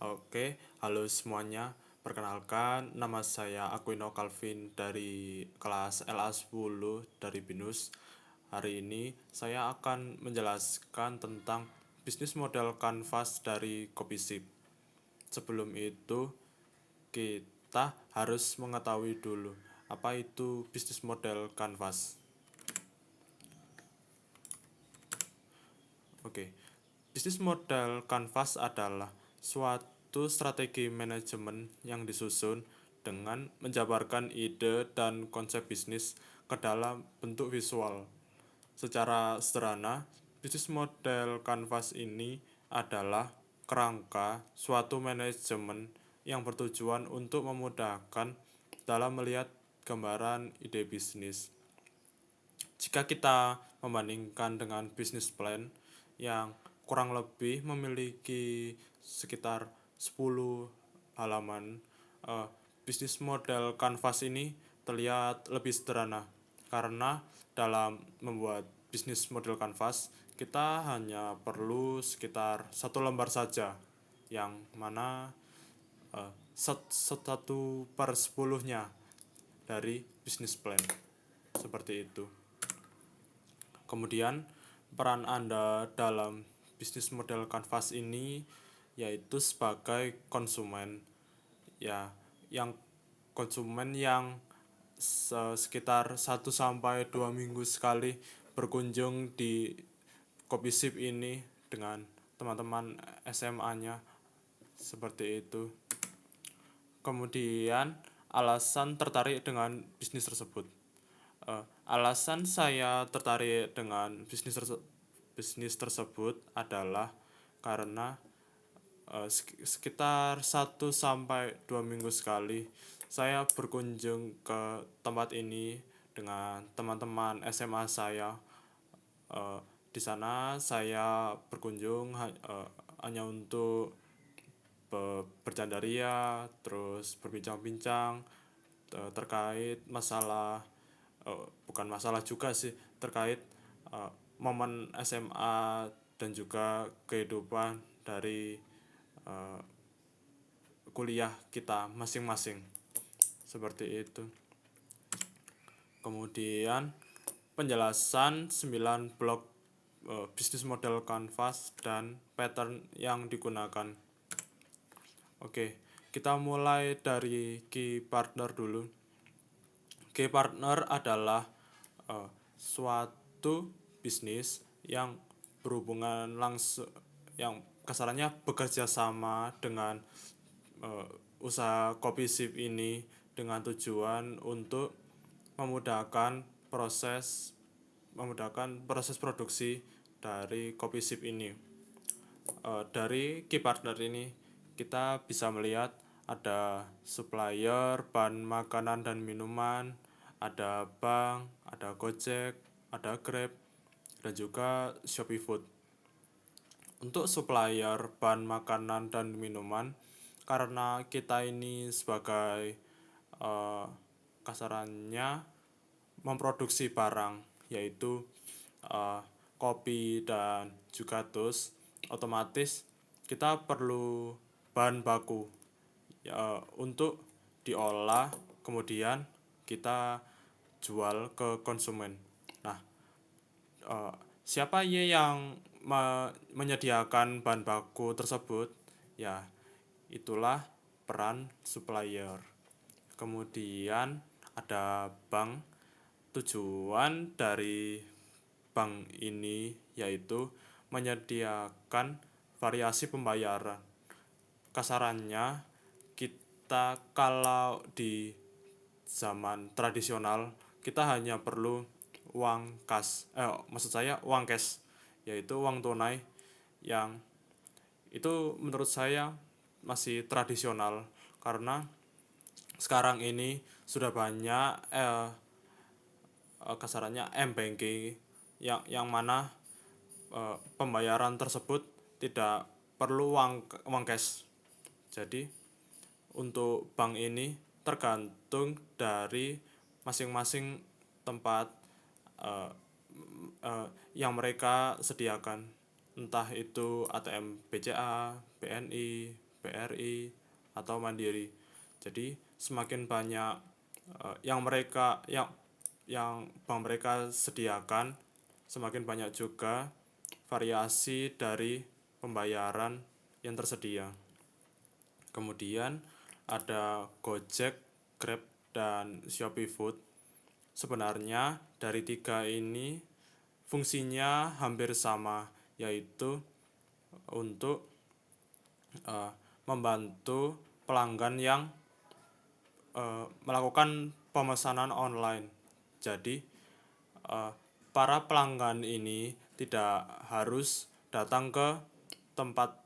Oke, halo semuanya. Perkenalkan, nama saya Aquino Calvin dari kelas LA10 dari BINUS. Hari ini saya akan menjelaskan tentang bisnis model kanvas dari Copysip. Sebelum itu, kita harus mengetahui dulu apa itu bisnis model kanvas. Oke, bisnis model kanvas adalah suatu strategi manajemen yang disusun dengan menjabarkan ide dan konsep bisnis ke dalam bentuk visual. Secara sederhana, bisnis model kanvas ini adalah kerangka suatu manajemen yang bertujuan untuk memudahkan dalam melihat gambaran ide bisnis. Jika kita membandingkan dengan bisnis plan yang kurang lebih memiliki sekitar 10 halaman, eh, bisnis model kanvas ini terlihat lebih sederhana karena dalam membuat bisnis model kanvas kita hanya perlu sekitar satu lembar saja yang mana satu per sepuluhnya dari bisnis plan seperti itu. Kemudian, peran Anda dalam bisnis model kanvas ini yaitu sebagai konsumen, ya, yang konsumen yang sekitar 1 sampai 2 minggu sekali berkunjung di Copysip ini dengan teman-teman SMA-nya seperti itu. Kemudian, alasan tertarik dengan bisnis tersebut. Alasan saya tertarik dengan bisnis tersebut adalah karena sekitar 1 sampai 2 minggu sekali saya berkunjung ke tempat ini dengan teman-teman SMA saya. Di sana saya berkunjung hanya untuk bercanda ria, terus berbincang-bincang terkait masalah, bukan masalah juga sih, terkait momen SMA dan juga kehidupan dari kuliah kita masing-masing seperti itu. Kemudian penjelasan 9 blok bisnis model kanvas dan pattern yang digunakan. Oke, kita mulai dari key partner dulu. Key partner adalah suatu bisnis yang berhubungan langsung, yang kasarannya bekerja sama dengan usaha kopi sip ini dengan tujuan untuk memudahkan proses memudahkan proses produksi dari kopi sip ini. Dari key partner ini kita bisa melihat ada supplier bahan makanan dan minuman, ada bank, ada Gojek, ada Grab, dan juga Shopee Food. Untuk supplier bahan makanan dan minuman, karena kita ini sebagai eh, kasarannya memproduksi barang, yaitu eh, kopi dan juga tus, otomatis kita perlu bahan baku untuk diolah, kemudian kita jual ke konsumen. Nah, siapa ya yang menyediakan bahan baku tersebut? Ya, itulah peran supplier. Kemudian ada bank. Tujuan dari bank ini yaitu menyediakan variasi pembayaran. Kasarannya, kita kalau di zaman tradisional kita hanya perlu uang kas, maksud saya uang cash, yaitu uang tunai, yang itu menurut saya masih tradisional karena sekarang ini sudah banyak kasarannya m-banking yang mana pembayaran tersebut tidak perlu uang cash. Jadi untuk bank ini tergantung dari masing-masing tempat eh, yang mereka sediakan, entah itu ATM BCA, BNI, BRI atau Mandiri. Jadi semakin banyak yang bank mereka sediakan, semakin banyak juga variasi dari pembayaran yang tersedia. Kemudian ada Gojek, Grab, dan Shopee Food. Sebenarnya dari tiga ini fungsinya hampir sama, yaitu untuk membantu pelanggan yang melakukan pemesanan online. Jadi para pelanggan ini tidak harus datang ke tempat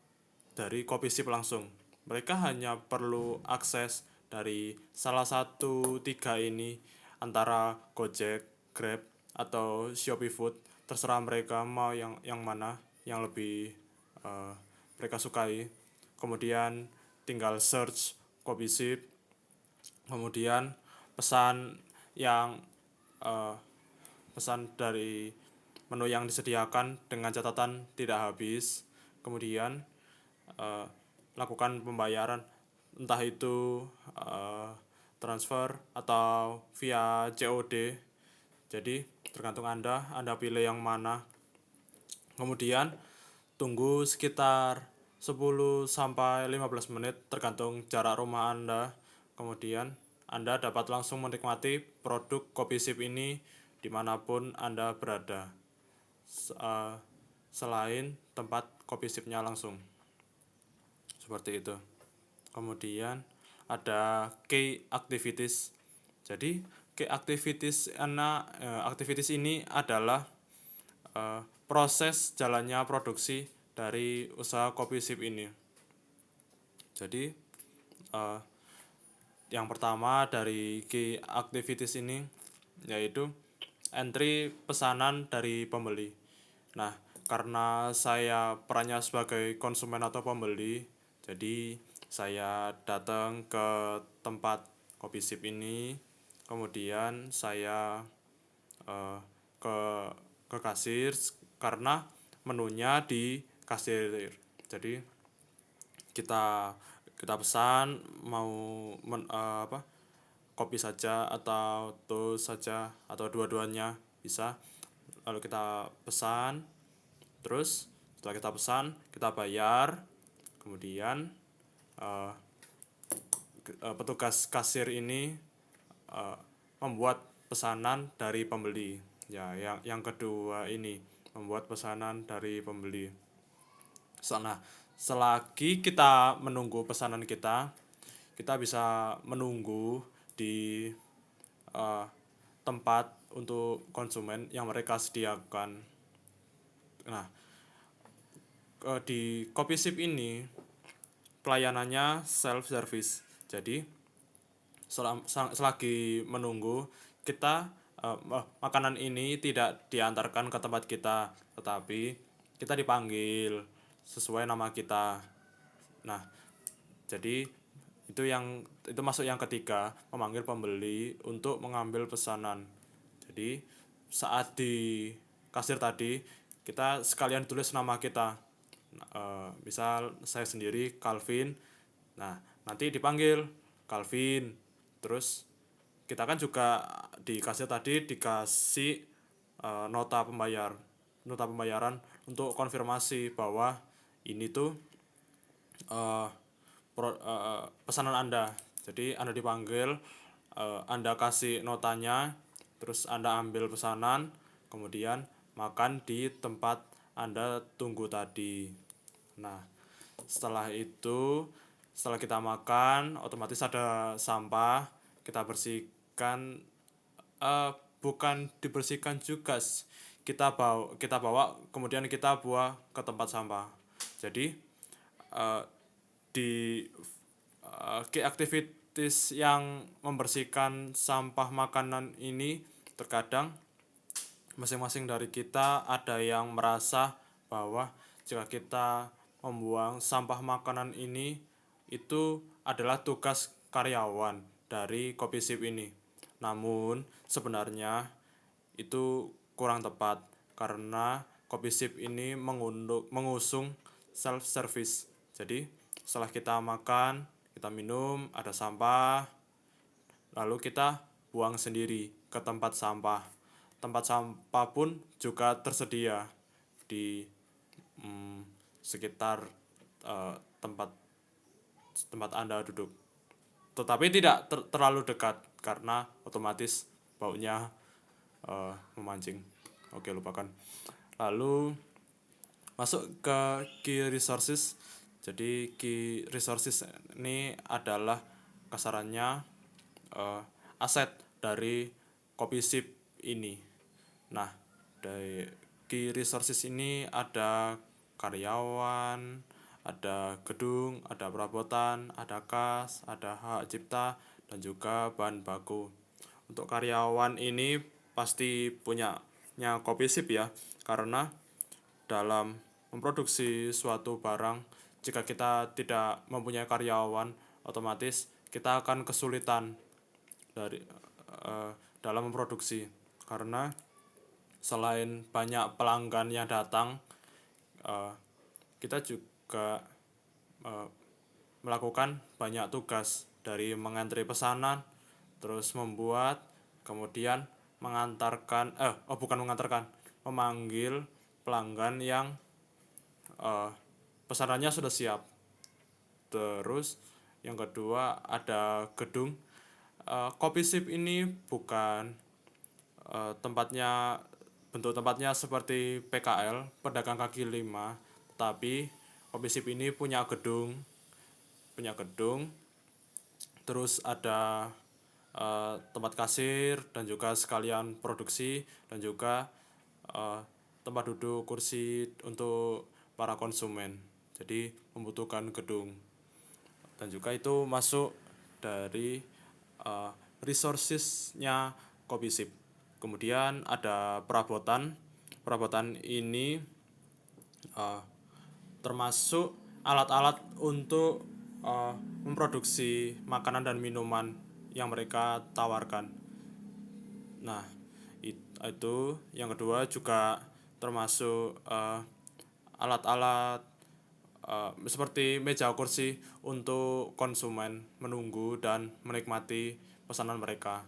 dari Kopi Sip langsung. Mereka hanya perlu akses dari salah satu tiga ini, antara Gojek, Grab, atau Shopee Food. Terserah mereka mau yang mana yang lebih uh, mereka sukai. Kemudian tinggal search Kopi Sip, kemudian pesan yang uh, pesan dari menu yang disediakan dengan catatan tidak habis. Kemudian lakukan pembayaran, entah itu transfer atau via COD. Jadi tergantung Anda pilih yang mana. Kemudian tunggu sekitar 10 sampai 15 menit tergantung jarak rumah Anda. Kemudian Anda dapat langsung menikmati produk Kopi Sip ini dimanapun Anda berada, selain tempat Kopi Sipnya langsung. Seperti itu. Kemudian ada key activities. Jadi key activities ini adalah proses jalannya produksi dari usaha Kopi Sip ini. Jadi yang pertama dari key activities ini yaitu entry pesanan dari pembeli. Nah, karena saya perannya sebagai konsumen atau pembeli, jadi saya datang ke tempat Kopi Sip ini, kemudian saya ke kasir karena menunya di kasir. Jadi kita pesan mau kopi saja atau toast saja atau dua-duanya bisa. Lalu kita pesan, terus setelah kita pesan kita bayar, kemudian petugas kasir ini membuat pesanan dari pembeli. Ya, yang kedua ini membuat pesanan dari pembeli. Nah, selagi kita menunggu pesanan kita bisa menunggu di tempat untuk konsumen yang mereka sediakan. Nah, di Kopi Sip ini pelayanannya self service. Jadi selagi menunggu kita makanan ini tidak diantarkan ke tempat kita, tetapi kita dipanggil sesuai nama kita. Nah, jadi itu masuk yang ketiga, memanggil pembeli untuk mengambil pesanan. Jadi saat di kasir tadi kita sekalian tulis nama kita. Misal saya sendiri Calvin. Nah, nanti dipanggil Calvin. Terus kita kan juga di kasir tadi dikasih nota pembayaran untuk konfirmasi bahwa ini tuh pesanan Anda. Jadi Anda dipanggil, Anda kasih notanya, terus Anda ambil pesanan, kemudian makan di tempat Anda tunggu tadi. Nah, setelah kita makan, otomatis ada sampah, kita bersihkan, bukan dibersihkan juga, kita bawa kemudian kita buang ke tempat sampah. Jadi di key activities yang membersihkan sampah makanan ini, terkadang masing-masing dari kita ada yang merasa bahwa jika kita membuang sampah makanan ini itu adalah tugas karyawan dari Kopi Sip ini. Namun sebenarnya itu kurang tepat karena Kopi Sip ini mengusung self service. Jadi setelah kita makan, kita minum, ada sampah, lalu kita buang sendiri ke tempat sampah. Tempat sampah pun juga tersedia di sekitar tempat tempat Anda duduk. Tetapi tidak terlalu dekat karena otomatis baunya memancing. Oke, lupakan. Lalu masuk ke key resources. Jadi key resources ini adalah kasarannya aset dari copy ship ini. Nah, dari key resources ini ada karyawan, ada gedung, ada perabotan, ada kas, ada hak cipta, dan juga bahan baku. Untuk karyawan ini pasti punyanya copy ship ya, karena dalam memproduksi suatu barang, jika kita tidak mempunyai karyawan, otomatis kita akan kesulitan dari dalam memproduksi, karena selain banyak pelanggan yang datang, kita juga melakukan banyak tugas dari mengantri pesanan, terus membuat, kemudian mengantarkan, bukan mengantarkan, memanggil pelanggan yang pesanannya sudah siap. Terus yang kedua ada gedung. Copy ship ini bukan bentuk tempatnya seperti PKL, pedagang kaki lima, tapi copy ship ini punya gedung, terus ada tempat kasir dan juga sekalian produksi, dan juga tempat duduk kursi untuk para konsumen. Jadi membutuhkan gedung, dan juga itu masuk dari resources-nya copy ship. Kemudian ada perabotan. Perabotan ini termasuk alat-alat untuk memproduksi makanan dan minuman yang mereka tawarkan. Nah, itu yang kedua juga termasuk alat-alat seperti meja kursi untuk konsumen menunggu dan menikmati pesanan mereka.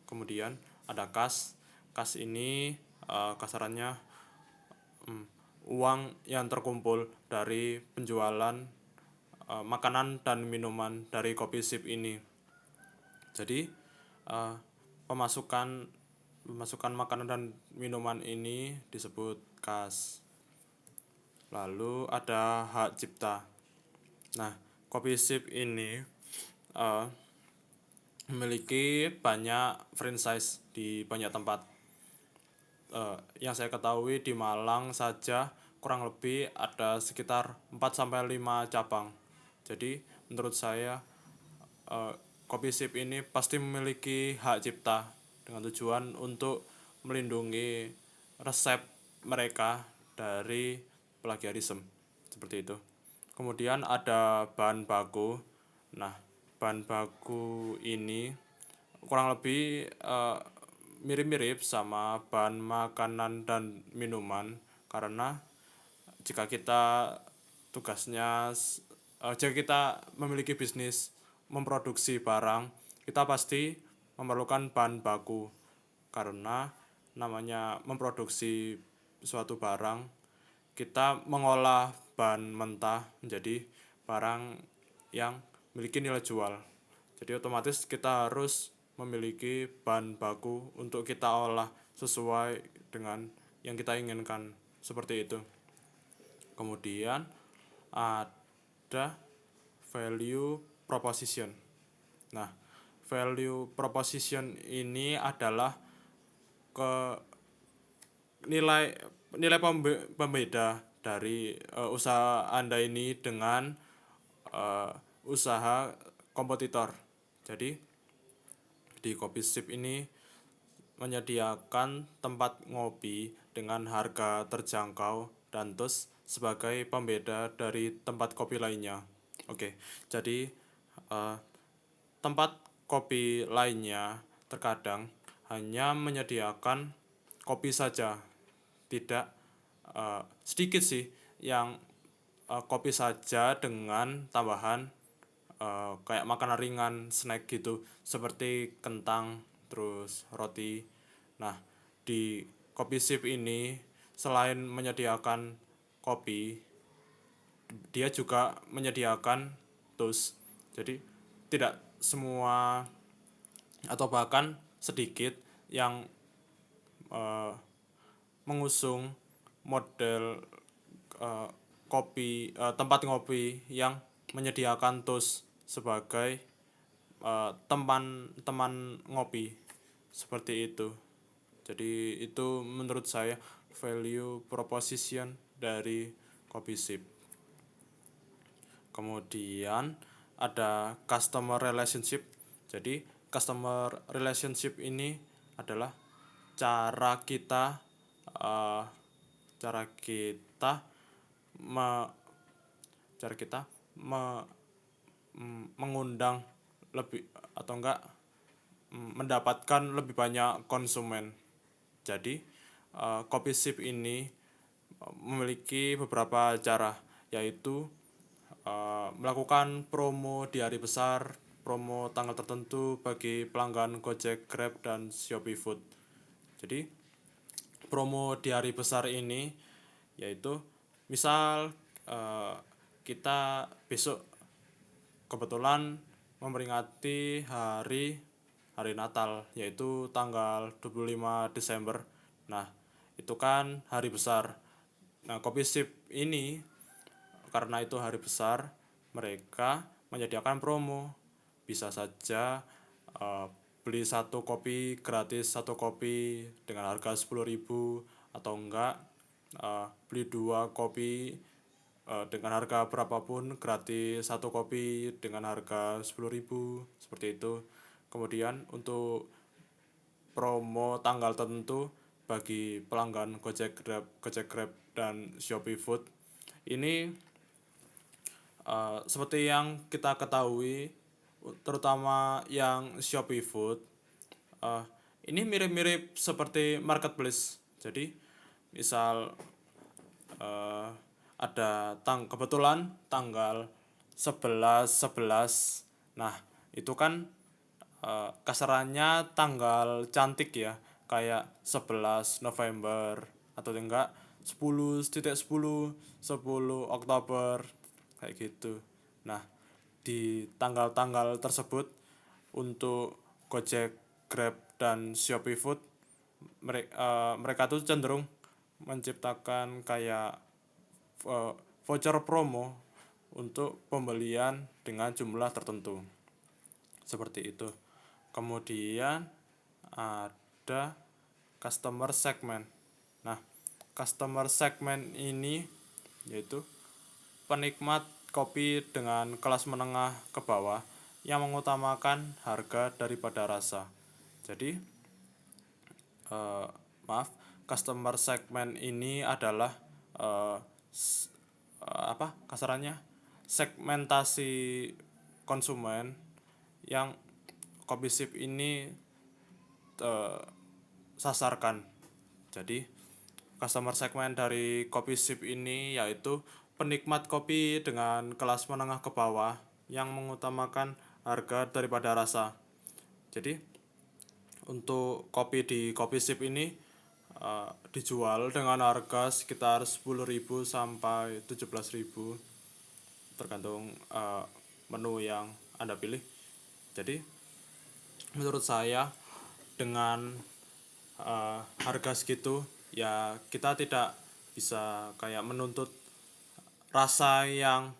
Kemudian ada kas. Kas ini kasarannya uang yang terkumpul dari penjualan makanan dan minuman dari copy ship ini. Jadi pemasukan makanan dan minuman ini disebut kas. Lalu ada hak cipta. Nah, copy ship ini memiliki banyak franchise di banyak tempat. Yang saya ketahui di Malang saja kurang lebih ada sekitar 4-5 cabang. Jadi menurut saya copy ship ini pasti memiliki hak cipta dengan tujuan untuk melindungi resep mereka dari plagiarisme, seperti itu. Kemudian ada bahan baku. Nah, bahan baku ini kurang lebih mirip-mirip sama bahan makanan dan minuman, karena jika kita jika kita memiliki bisnis memproduksi barang, kita pasti memerlukan bahan baku, karena namanya memproduksi suatu barang, kita mengolah bahan mentah menjadi barang yang memiliki nilai jual. Jadi otomatis kita harus memiliki bahan baku untuk kita olah sesuai dengan yang kita inginkan, seperti itu. Kemudian ada value proposition. Nah, value proposition ini adalah nilai nilai pembeda dari usaha Anda ini dengan usaha kompetitor. Jadi di copy ship ini menyediakan tempat ngopi dengan harga terjangkau dan terus sebagai pembeda dari tempat kopi lainnya. Oke, jadi tempat kopi lainnya terkadang hanya menyediakan kopi saja, tidak sedikit sih yang kopi saja dengan tambahan kayak makanan ringan, snack gitu, seperti kentang, terus roti. Nah, di Kopi Sip ini selain menyediakan kopi, dia juga menyediakan toast. Jadi tidak semua atau bahkan sedikit yang mengusung model eh, tempat ngopi yang menyediakan toast sebagai teman teman ngopi, seperti itu. Jadi itu menurut saya value proposition dari Kopi Sip. Kemudian ada customer relationship. Jadi customer relationship ini adalah cara kita eh, cara kita me- cara kita me- mengundang lebih atau enggak mendapatkan lebih banyak konsumen. Jadi Kopi Sip ini memiliki beberapa cara, yaitu melakukan promo di hari besar, promo tanggal tertentu bagi pelanggan Gojek, Grab, dan Shopee Food. Jadi promo di hari besar ini yaitu misal kita besok kebetulan memperingati hari hari Natal, yaitu tanggal 25 Desember. Nah, itu kan hari besar. Nah, Kopi Sip ini karena itu hari besar, mereka menyediakan promo. Bisa saja eh, beli satu kopi gratis satu kopi dengan harga 10.000, atau enggak beli dua kopi dengan harga berapapun gratis satu kopi dengan harga 10.000, seperti itu. Kemudian untuk promo tanggal tertentu bagi pelanggan Gojek Grab dan Shopee Food ini seperti yang kita ketahui, terutama yang Shopee Food, eh, ini mirip-mirip seperti marketplace. Jadi misal eh, ada kebetulan tanggal 11/11. Nah, itu kan kasarannya tanggal cantik ya, kayak 11 November atau enggak 10 Oktober kayak gitu. Nah, di tanggal-tanggal tersebut untuk Gojek, Grab, dan Shopee Food mereka tuh cenderung menciptakan kayak uh, voucher promo untuk pembelian dengan jumlah tertentu, seperti itu. Kemudian ada customer segment. Nah, customer segment ini yaitu penikmat kopi dengan kelas menengah ke bawah yang mengutamakan harga daripada rasa. Jadi, eh, maaf, customer segment ini adalah eh, apa kasarannya, segmentasi konsumen yang Kopi Sip ini sasarkan. Jadi customer segment dari Kopi Sip ini yaitu penikmat kopi dengan kelas menengah ke bawah yang mengutamakan harga daripada rasa. Jadi untuk kopi di Kopi Sip ini dijual dengan harga sekitar 10.000 sampai 17.000, tergantung menu yang Anda pilih. Jadi menurut saya dengan harga segitu ya kita tidak bisa kayak menuntut rasa yang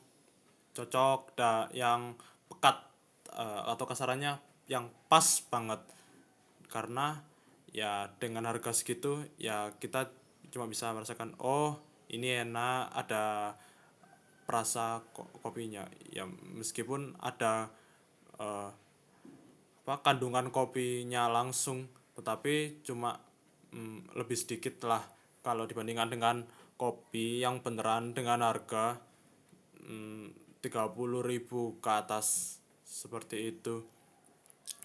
cocok yang pekat, atau kasarannya yang pas banget, karena ya dengan harga segitu ya kita cuma bisa merasakan oh ini enak, ada perasa kopinya ya, meskipun ada eh, kandungan kopinya langsung, tetapi cuma lebih sedikit lah kalau dibandingkan dengan kopi yang beneran dengan harga 30.000 ke atas, seperti itu.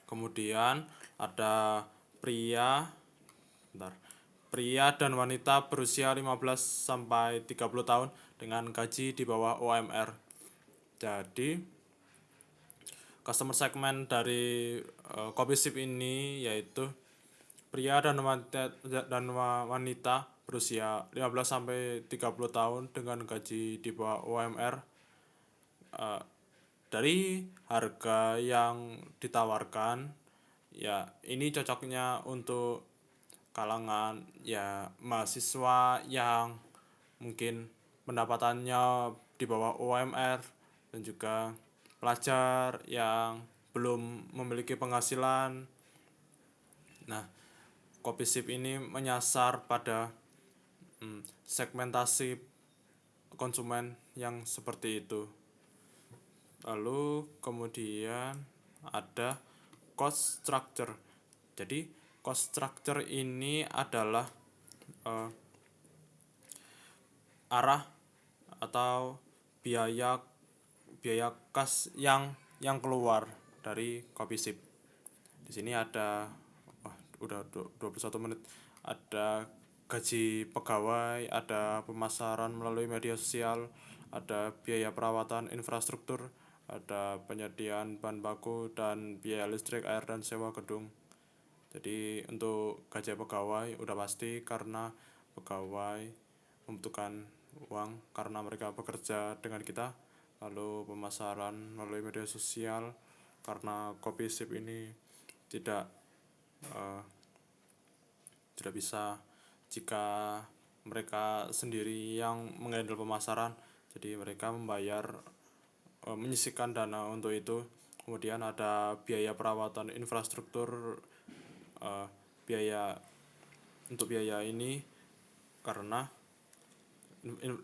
Kemudian ada pria bentar pria dan wanita berusia 15 sampai 30 tahun dengan gaji di bawah UMR. Jadi, customer segment dari Kopi Sip ini yaitu pria dan wanita berusia 15 sampai 30 tahun dengan gaji di bawah UMR. Dari harga yang ditawarkan, ya ini cocoknya untuk kalangan ya mahasiswa yang mungkin pendapatannya di bawah UMR, dan juga pelajar yang belum memiliki penghasilan. Nah, Kopi Sip ini menyasar pada segmentasi konsumen yang seperti itu. Lalu kemudian ada cost structure. Jadi cost structure ini adalah arah atau biaya biaya kas yang keluar dari Kopi Sip. Di sini ada udah 21 menit. Ada gaji pegawai, ada pemasaran melalui media sosial, ada biaya perawatan infrastruktur, ada penyediaan bahan baku dan biaya listrik, air dan sewa gedung. Jadi untuk gaji pegawai udah pasti karena pegawai membutuhkan uang karena mereka bekerja dengan kita. Lalu pemasaran melalui media sosial karena Kopi Sip ini tidak tidak bisa jika mereka sendiri yang menghandle pemasaran, jadi mereka membayar menyisihkan dana untuk itu. Kemudian ada biaya perawatan infrastruktur, biaya untuk biaya ini karena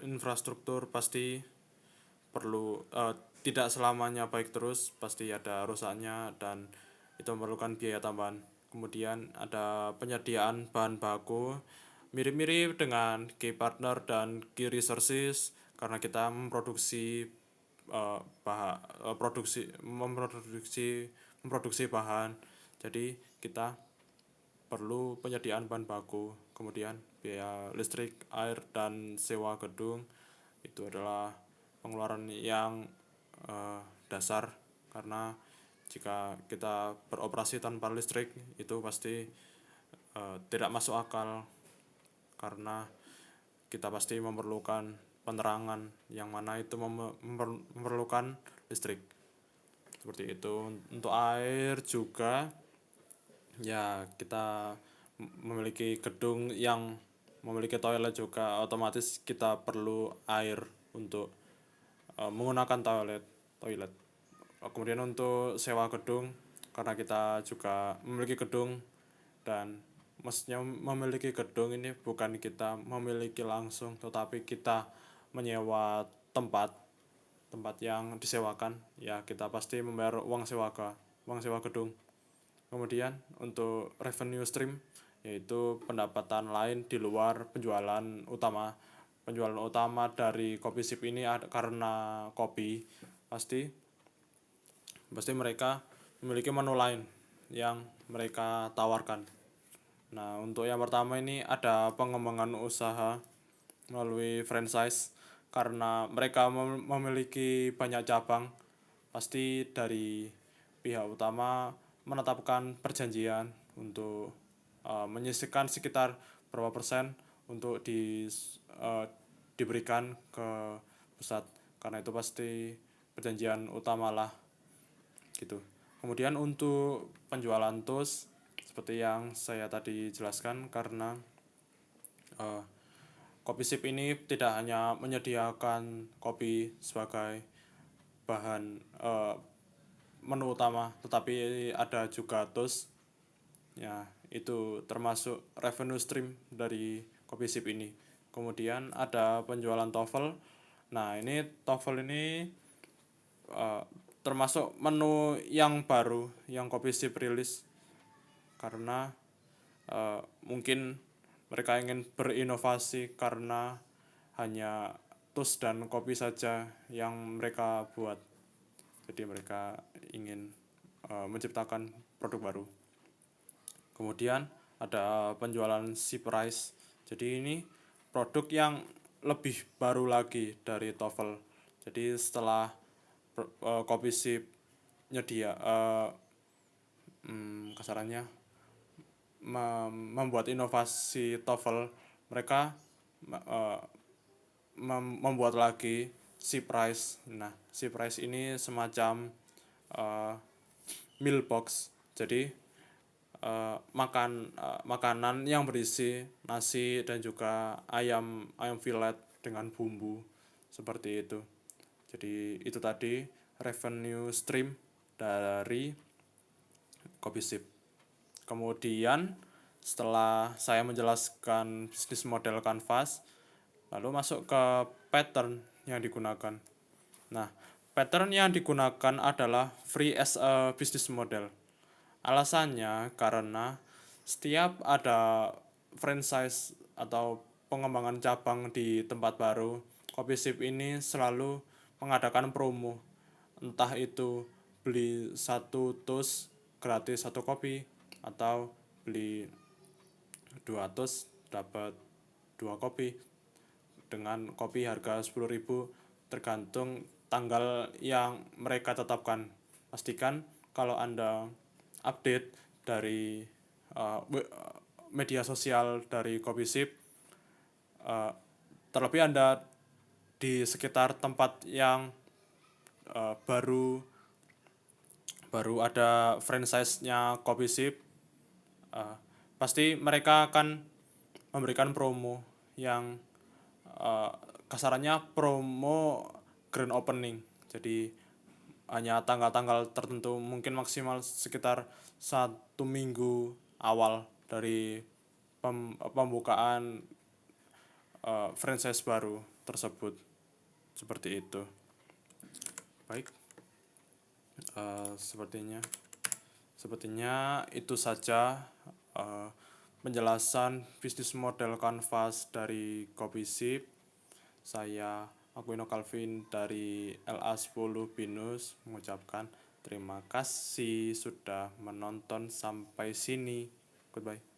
infrastruktur pasti perlu tidak selamanya baik terus, pasti ada rusaknya dan itu memerlukan biaya tambahan. Kemudian ada penyediaan bahan baku mirip-mirip dengan key partner dan key resources karena kita memproduksi bahan. Jadi kita perlu penyediaan bahan baku. Kemudian biaya listrik, air dan sewa gedung itu adalah pengeluaran yang dasar karena jika kita beroperasi tanpa listrik itu pasti tidak masuk akal karena kita pasti memerlukan penerangan yang mana itu memerlukan listrik. Seperti itu. Untuk air juga ya kita memiliki gedung yang memiliki toilet juga otomatis kita perlu air untuk menggunakan toilet. Kemudian untuk sewa gedung karena kita juga memiliki gedung, dan maksudnya memiliki gedung ini bukan kita memiliki langsung tetapi kita menyewa tempat yang disewakan, ya kita pasti membayar uang sewa gedung. Kemudian untuk revenue stream yaitu pendapatan lain di luar penjualan utama. Penjualan utama dari Kopi Sip ini karena kopi, pasti mereka memiliki menu lain yang mereka tawarkan. Nah, untuk yang pertama ini ada pengembangan usaha melalui franchise karena mereka memiliki banyak cabang. Pasti dari pihak utama menetapkan perjanjian untuk menyisihkan sekitar berapa persen untuk diberikan ke pusat, karena itu pasti perjanjian utama lah gitu. Kemudian untuk penjualan TOS seperti yang saya tadi jelaskan, karena Kopi Sip ini tidak hanya menyediakan kopi sebagai bahan menu utama, tetapi ada juga TOS. Ya, itu termasuk revenue stream dari Kopi Sip ini. Kemudian ada penjualan TOEFL. Nah, ini TOEFL ini termasuk menu yang baru yang Kopi Sip rilis karena mungkin mereka ingin berinovasi karena hanya tos dan kopi saja yang mereka buat. Jadi mereka ingin menciptakan produk baru. Kemudian ada penjualan Ship Rice. Jadi ini produk yang lebih baru lagi dari TOEFL. Jadi setelah Kopi Sip nyedia kasarannya membuat inovasi TOEFL, mereka eh, membuat lagi Ship Rice. Nah, Ship Rice ini semacam eh, meal box. Jadi makanan yang berisi nasi dan juga ayam ayam fillet dengan bumbu seperti itu. Jadi itu tadi revenue stream dari Kopi Sip. Kemudian setelah saya menjelaskan bisnis model Canvas, lalu masuk ke pattern yang digunakan. Nah, pattern yang digunakan adalah free as a business model. Alasannya karena setiap ada franchise atau pengembangan cabang di tempat baru, Kopi Sip ini selalu mengadakan promo. Entah itu beli satu tus gratis satu kopi, atau beli 2 tus dapat 2 kopi dengan kopi harga 10.000 tergantung tanggal yang mereka tetapkan. Pastikan kalau Anda update dari uh, media sosial dari Kopi Sip, terlebih Anda di sekitar tempat yang baru baru ada franchise-nya Kopi Sip, pasti mereka akan memberikan promo yang uh, kasarannya promo grand opening. Jadi hanya tanggal-tanggal tertentu, mungkin maksimal sekitar 1 minggu awal dari pembukaan franchise baru tersebut. Seperti itu. Baik, sepertinya itu saja penjelasan bisnis model Canvas dari Kopi Sip. Saya Aquino Calvin dari LA10 Binus mengucapkan terima kasih sudah menonton sampai sini. Goodbye.